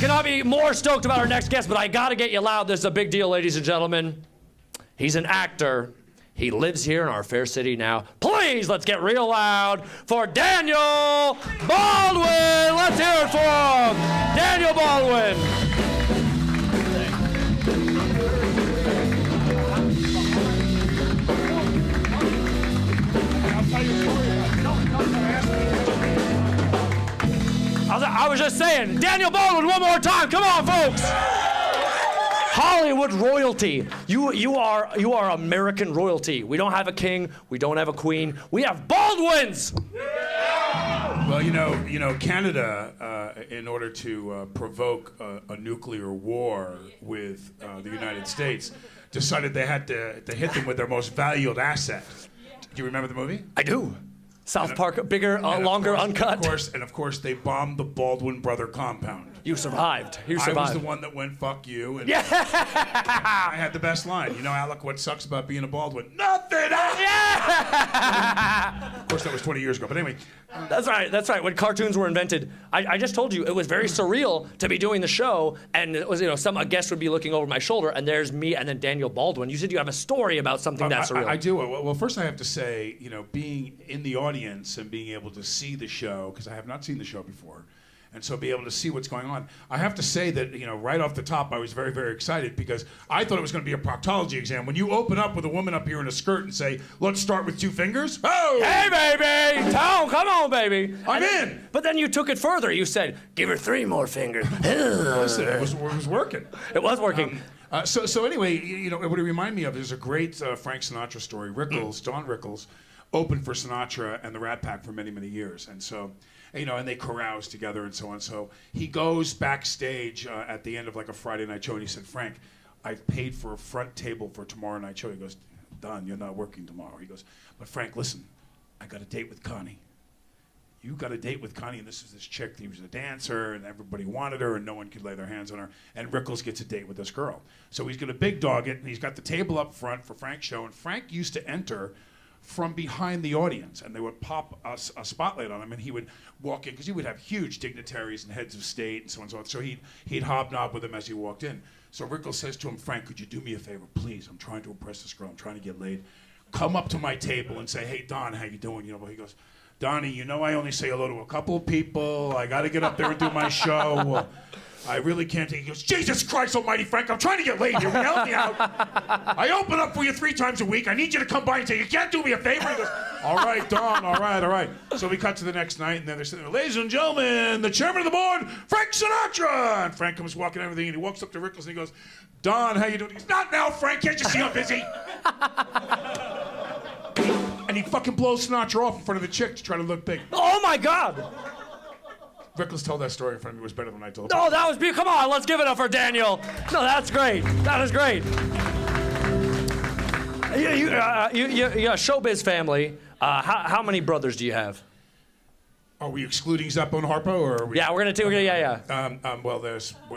cannot be more stoked about our next guest, but I gotta get you loud. This is a big deal, ladies and gentlemen. He's an actor. He lives here in our fair city now. Please, let's get real loud for Daniel Baldwin. Let's hear it for him. Daniel Baldwin. I was just saying, Daniel Baldwin, one more time. Come on, folks. Hollywood royalty. You are American royalty. We don't have a king. We don't have a queen. We have Baldwins. Well, you know, Canada, in order to provoke a nuclear war with the United States, decided they had to hit them with their most valued asset. Do you remember the movie? I do. South Park, bigger, longer, uncut. Of course, they bombed the Baldwin brother compound. You survived. I was the one that went, fuck you. And yeah. I had the best line. You know, Alec, what sucks about being a Baldwin? Nothing! Yeah. Of course, that was 20 years ago. But anyway. That's right. When cartoons were invented, I just told you, it was very surreal to be doing the show, and it was, a guest would be looking over my shoulder, and there's me and then Daniel Baldwin. You said you have a story about something that's surreal. I do. Well, first I have to say, being in the audience and being able to see the show, because I have not seen the show before, and so be able to see what's going on. I have to say that, right off the top, I was very, very excited because I thought it was going to be a proctology exam. When you open up with a woman up here in a skirt and say, let's start with 2 fingers. Oh! Hey, baby! Tom, come on, baby. I'm in! But then you took it further. You said, give her 3 more fingers. Listen, it was working. It was working. So anyway, what it reminded me of is a great Frank Sinatra story. Rickles, Don Rickles, opened for Sinatra and the Rat Pack for many, many years. And so... and they carouse together and so on. So he goes backstage at the end of like a Friday night show and he said, Frank, I've paid for a front table for tomorrow night show. He goes, Don, you're not working tomorrow. He goes, but Frank, listen, I got a date with Connie. You got a date with Connie, and this is this chick. He was a dancer, and everybody wanted her, and no one could lay their hands on her. And Rickles gets a date with this girl. So he's going to big dog it, and he's got the table up front for Frank's show. And Frank used to enter from behind the audience, and they would pop a spotlight on him, and he would walk in, because he would have huge dignitaries and heads of state and so on and so on. So he'd hobnob with him as he walked in. So Rickles says to him, Frank, could you do me a favor, please? I'm trying to impress this girl. I'm trying to get laid. Come up to my table and say, hey, Don, how you doing? He goes, Donnie, I only say hello to a couple of people. I got to get up there and do my show. I really can't take it. He goes, Jesus Christ almighty, Frank, I'm trying to get laid here. Will you help me out? I open up for you 3 times a week. I need you to come by and say, you can't do me a favor? He goes, all right, Don, all right. So we cut to the next night, and then they're sitting there, ladies and gentlemen, the chairman of the board, Frank Sinatra. And Frank comes walking everything, and he walks up to Rickles, and he goes, Don, how you doing? He goes, not now, Frank. Can't you see I'm busy? And he fucking blows Sinatra off in front of the chick to try to look big. Oh, my God. Rickles told that story in front of me. It was better than I told it. No, that was beautiful. Come on, let's give it up for Daniel. No, that's great. That is great. You're a showbiz family. How many brothers do you have? Are we excluding Zeppo and Harpo, or are we? Yeah, we're gonna do. Yeah. Well,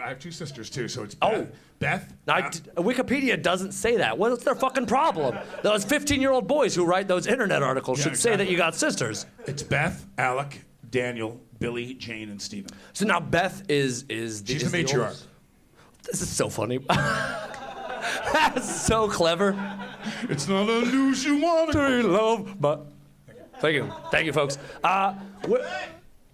I have 2 sisters too, so it's Beth. Beth? Wikipedia doesn't say that. What's their fucking problem? Those 15-year-old boys who write those internet articles should say that you got sisters. It's Beth, Alec, Daniel, Billy, Jane, and Stephen. So now Beth is she's the matriarch. This is so funny. That's so clever. It's not a news you want to love, but thank you, folks.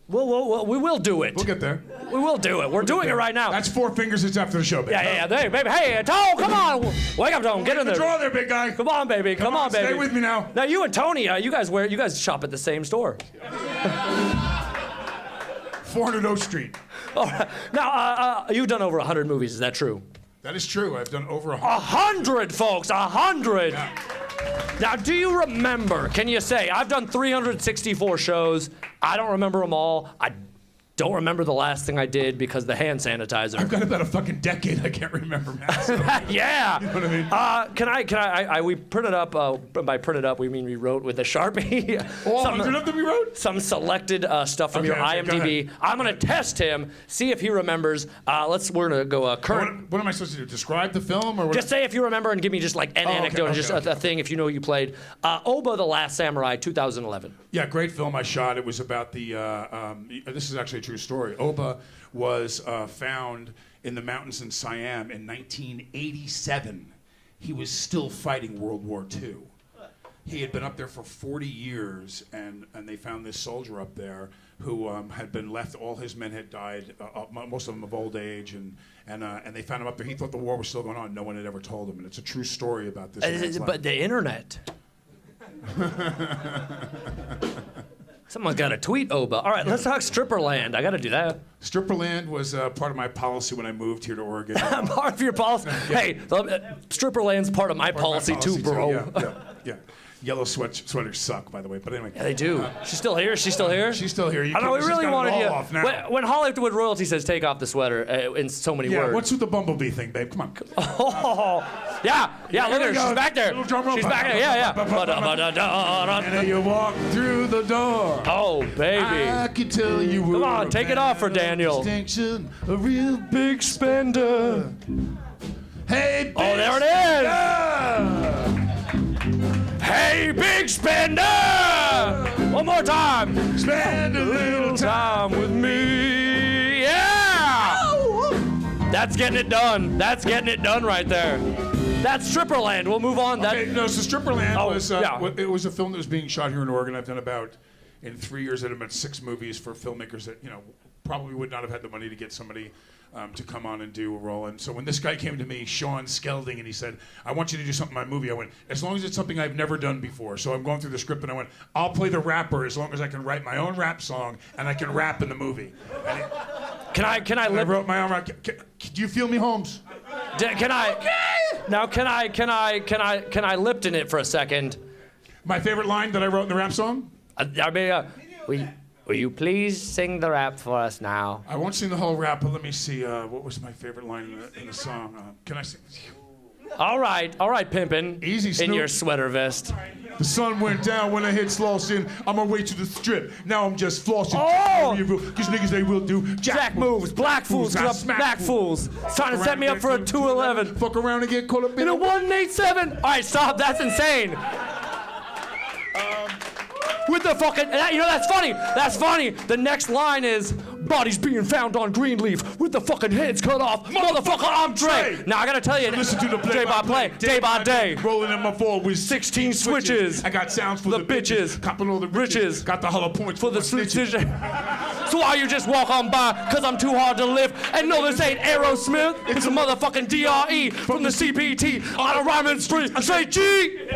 We will do it. We'll get there. We will do it. We're doing it right now. That's 4 fingers. It's after the show, baby. Yeah. Hey, baby. Hey, Tone, come on. Wake up, Tone. Get in there. Draw there, big guy. Come on, baby. Come on, baby. Stay with me now. Now, you and Tony, you guys shop at the same store. 400 Oak Street. All right. Now, you've done over 100 movies. Is that true? That is true. I've done over 100. 100, folks. 100. Yeah. Now, do you remember? Can you say I've done 364 shows? I don't remember them all. I don't remember the last thing I did because the hand sanitizer. I've got about a fucking decade I can't remember, man. So, yeah. You know what I mean? We printed up, by printed up, we mean we wrote with a Sharpie. 100 of them you wrote? Some selected stuff from your IMDb. I'm going to test him, see if he remembers. We're going to go current. What am I supposed to do? Describe the film? Or what? Just say if you remember and give me just like an anecdote, a thing if you know you played. Oba the Last Samurai, 2011. Yeah, great film I shot. It was about the, this is actually a true true story. Oba was found in the mountains in Siam in 1987. He was still fighting World War II. He had been up there for 40 years, and they found this soldier up there who had been left. All his men had died, most of them of old age, and they found him up there. He thought the war was still going on. No one had ever told him, and it's a true story about this. But the internet. Someone's got to tweet Oba. All right, let's talk Stripperland. I got to do that. Stripperland was part of my policy when I moved here to Oregon. Part of your policy? Yeah. Hey, Stripperland's part of my policy too, bro. Yeah. Yellow sweaters suck, by the way. But anyway. Yeah, they do. She's still here? She's still here? She's still here. I know, we really wanted you. When Hollywood royalty says take off the sweater in so many words. What's with the bumblebee thing, babe? Come on. Oh, yeah, look at her. She's back there. She's back there. Yeah. And then you walk through the door. Oh, baby. I can tell you. Come on, take it off for Daniel. Distinction, a real big spender. Hey, oh, there it is. Hey, big spender! One more time. Spend a little time with me. Yeah! That's getting it done. That's getting it done right there. That's Stripperland. We'll move on. So Stripperland was it was a film that was being shot here in Oregon. I've done in 3 years, I've done about 6 movies for filmmakers that probably would not have had the money to get somebody to come on and do a role. And so when this guy came to me, Sean Skelding, and he said, I want you to do something in my movie, I went, as long as it's something I've never done before. So I'm going through the script, and I went, I'll play the rapper as long as I can write my own rap song and I can rap in the movie. Can I wrote my own rap. Do you feel me, Holmes? Can I? Okay. Now, can I Lipton it for a second? My favorite line that I wrote in the rap song? Will you please sing the rap for us now? I won't sing the whole rap, but let me see. What was my favorite line in the song? Can I sing? All right, Easy, Pimpin'. Snoop. In your sweater vest. The sun went down when I hit Slauson. On my way to the strip. Now I'm just flossing. Oh! Because niggas, they will do Jack moves, black fools, black fools. Trying to set me up for a 211. Fuck around and get caught up in a 187. All right, stop. That's insane. With the fucking, that's funny. That's funny. The next line is, bodies being found on Greenleaf with the fucking heads cut off. Motherfucker, I'm Dre. Now I gotta tell you, listen to the play by play, day by day. Rolling in my four with 16 switches. I got sounds for the bitches. Copping all the riches. Got the hollow points for the snitches. So why you just walk on by? Cause I'm too hard to lift. And no, this ain't Aerosmith. It's a motherfucking DRE from the CPT on a rhyming street. Straight G.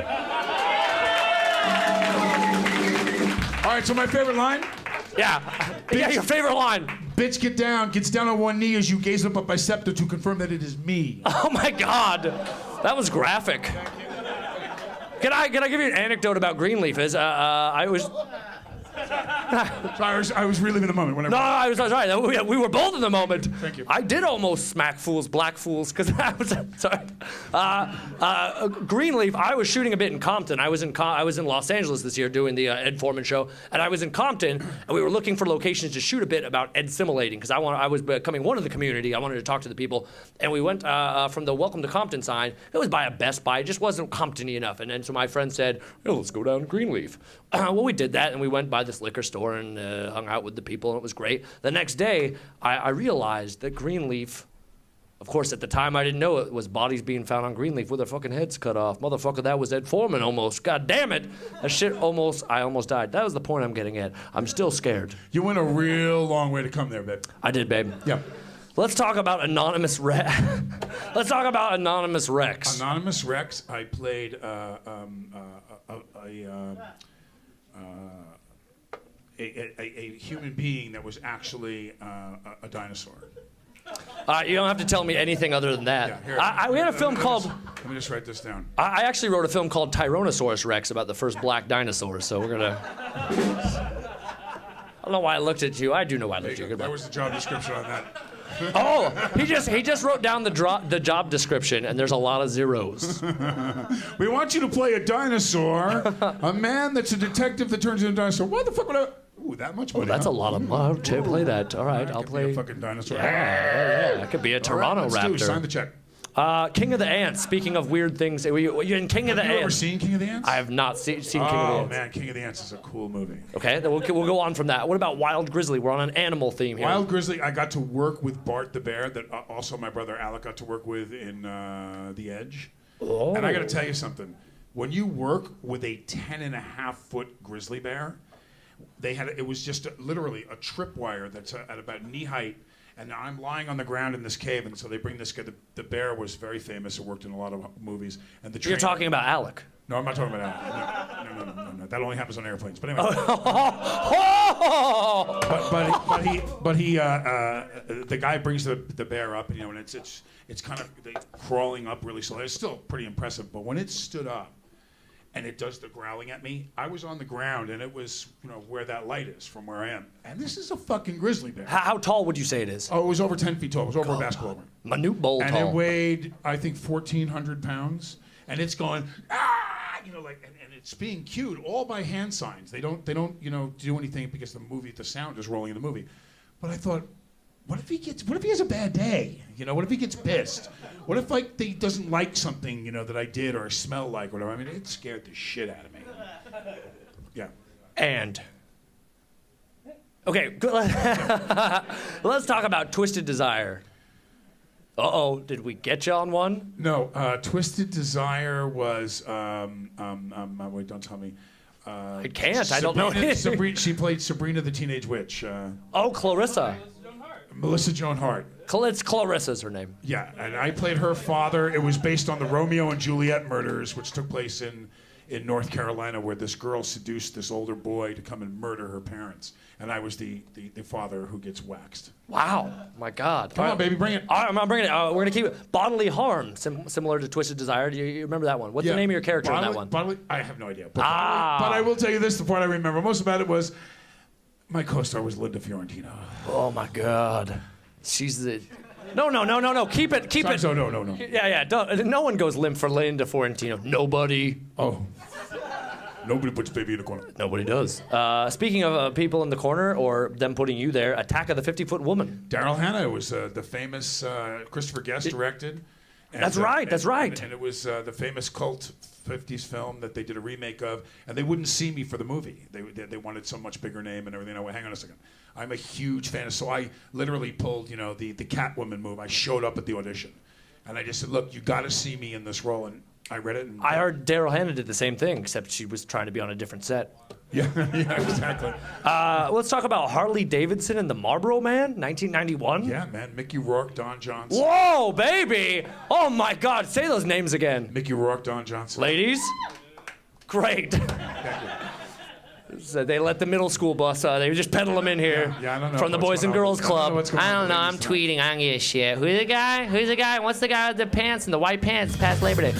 All right, so my favorite line? Yeah, your favorite line. Bitch gets down on one knee as you gaze up at my scepter to confirm that it is me. Oh my God, that was graphic. Can I give you an anecdote about Greenleaf? I was reliving the moment. Whenever. No, I was right. We were both in the moment. Thank you. I did almost smack fools, black fools, because I was sorry. Greenleaf. I was shooting a bit in Compton. I was in Los Angeles this year doing the Ed Forman Show, and I was in Compton, and we were looking for locations to shoot a bit about Ed assimilating, because I was becoming one of the community. I wanted to talk to the people, and we went from the Welcome to Compton sign. It was by a Best Buy. It just wasn't Compton-y enough, and then so my friend said, let's go down to Greenleaf. Well, we did that, and we went by this liquor store and hung out with the people, and it was great. The next day, I realized that Greenleaf, of course, at the time I didn't know it, was bodies being found on Greenleaf with their fucking heads cut off. Motherfucker, that was Ed Forman almost. God damn it. That shit I almost died. That was the point I'm getting at. I'm still scared. You went a real long way to come there, babe. I did, babe. Yeah. Let's talk about Anonymous Rex. Let's talk about Anonymous Rex. Anonymous Rex, I played a human being that was actually a dinosaur. You don't have to tell me anything other than that. Yeah, we had a film called... Let me just write this down. I actually wrote a film called Tyrannosaurus Rex about the first black dinosaur, so we're gonna... I don't know why I looked at you. I do know why I looked at you. That was the job description on that. Oh, he just wrote down the job description, and there's a lot of zeros. We want you to play a dinosaur, a man that's a detective that turns into a dinosaur. Why the fuck would I... Ooh, that much money, that's a lot of money to play that. All right, I'll play... Be a fucking dinosaur. Yeah. I could be a Tyranno Let's Raptor. Sign the check. King of the Ants. Speaking of weird things, you in King of the Have you Ants? ever seen King of the Ants? I have not seen King of the Oh Ants. man, King of the Ants is a cool movie. Okay, then we'll go on from that. What about Wild Grizzly? We're on an animal theme here. Wild Grizzly, I got to work with Bart the bear that also my brother Alec got to work with in The Edge. Oh. And I got to tell you something. When you work with a 10.5-foot grizzly bear, it was just literally a tripwire that's at about knee height. And I'm lying on the ground in this cave, and so they bring this guy. The bear was very famous. It worked in a lot of movies. And the You're talking about Alec. No, I'm not talking about Alec. No. That only happens on airplanes. But anyway. But he the guy brings the bear up, and and it's kind of crawling up really slow. It's still pretty impressive. But when it stood up, and it does the growling at me, I was on the ground, and it was where that light is from where I am. And this is a fucking grizzly bear. How tall would you say it is? Oh, it was over 10 feet tall. It was over a basketball rim. Manute Bol And tall. it weighed, I think, 1,400 pounds. And it's going, and it's being cued all by hand signs. They don't do anything because the sound is rolling in the movie. But I thought, what if he has a bad day? What if he gets pissed? What if he doesn't like something, that I did or smell like or whatever? I mean, it scared the shit out of me. Yeah. And okay, let's talk about Twisted Desire. Uh-oh, did we get you on one? No, Twisted Desire was wait, don't tell me. I can't. I don't know. She played Sabrina the Teenage Witch. Clarissa. Melissa Joan Hart. It's Clarissa's her name. Yeah, and I played her father. It was based on the Romeo and Juliet murders, which took place in North Carolina, where this girl seduced this older boy to come and murder her parents. And I was the father who gets waxed. Wow, my God. Come on, baby, bring it. All right, I'm bringing it. We're going to keep it. Bodily harm, similar to Twisted Desire. Do you remember that one? What's the name of your character in that one? I have no idea. But I will tell you this, the part I remember most about it was my co-star was Linda Fiorentino. Oh, my God. She's the... No. Keep it. No. Yeah. No one goes limp for Linda Fiorentino. Nobody. Oh. Nobody puts baby in the corner. Nobody does. Speaking of people in the corner or them putting you there, Attack of the 50-Foot Woman. Daryl Hannah was the famous Christopher Guest directed. And, that's right. And it was the famous cult 50s film that they did a remake of, and they wouldn't see me for the movie. They wanted so much bigger name and everything. I went, hang on a second. I'm a huge fan, so I literally pulled, the Catwoman move. I showed up at the audition, and I just said, look, you got to see me in this role. And I read it. And I heard Daryl Hannah did the same thing, except she was trying to be on a different set. Yeah, exactly. Let's talk about Harley Davidson and the Marlboro Man, 1991. Yeah, man. Mickey Rourke, Don Johnson. Whoa, baby! Oh my God, say those names again. Mickey Rourke, Don Johnson. Ladies, great. Thank you. So they let the middle school bus. They just pedal them in here I don't know from the Boys and Girls Club. I don't know. I'm tweeting. I don't give a shit. Who's the guy? What's the guy with the pants and the white pants past Labor Day?